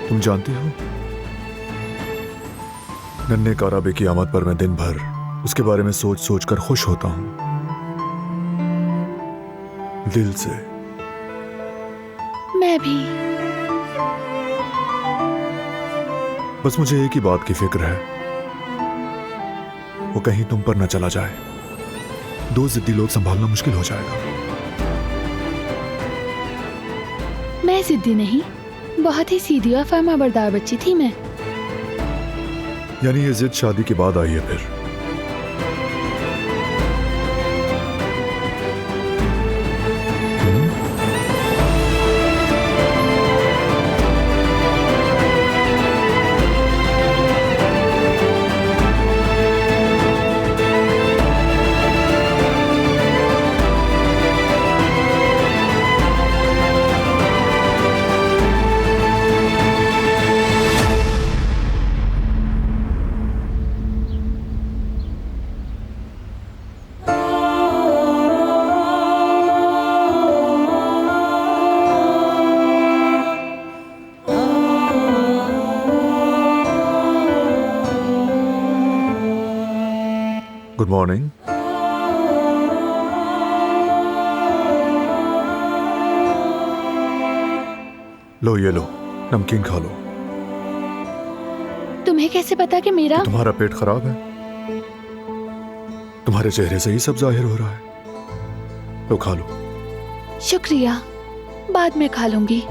तुम जानती हो, नन्हे काराबे की आमद पर मैं दिन भर उसके बारे में सोच सोच कर खुश होता हूं, दिल से। मैं भी। बस मुझे एक ही बात की फिक्र है, वो कहीं तुम पर न चला जाए। दो जिद्दी लोग संभालना मुश्किल हो जाएगा। मैं जिद्दी नहीं, बहुत ही सीधी और फर्माबरदार बच्ची थी मैं। यानी ये जिद शादी के बाद आई है फिर? Good morning. लो ये लो, नमकीन खा लो। तुम्हें कैसे पता कि मेरा तुम्हारा पेट खराब है? तुम्हारे चेहरे से ही सब जाहिर हो रहा है। लो खा लो। शुक्रिया, बाद में खा लूंगी।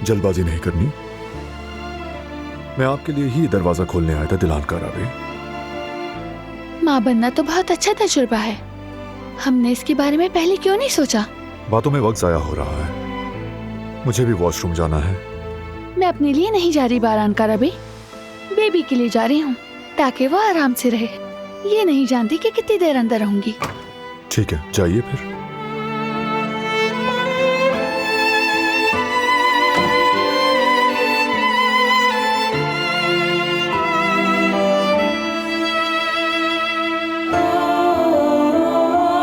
जल्दबाजी नहीं करनी। मैं आपके लिए ही दरवाजा खोलने आया था दिलान काराबे। माँ बनना तो बहुत अच्छा तजुर्बा है। हमने इसके बारे में पहले क्यों नहीं सोचा? बातों में वक्त जाया हो रहा है, मुझे भी वॉशरूम जाना है। मैं अपने लिए नहीं जा रही बारान काराबे, बेबी के लिए जा रही हूँ, ताकि वो आराम से रहे। ये नहीं जानती कि कितनी देर अंदर रहूंगी। ठीक है, जाइए फिर।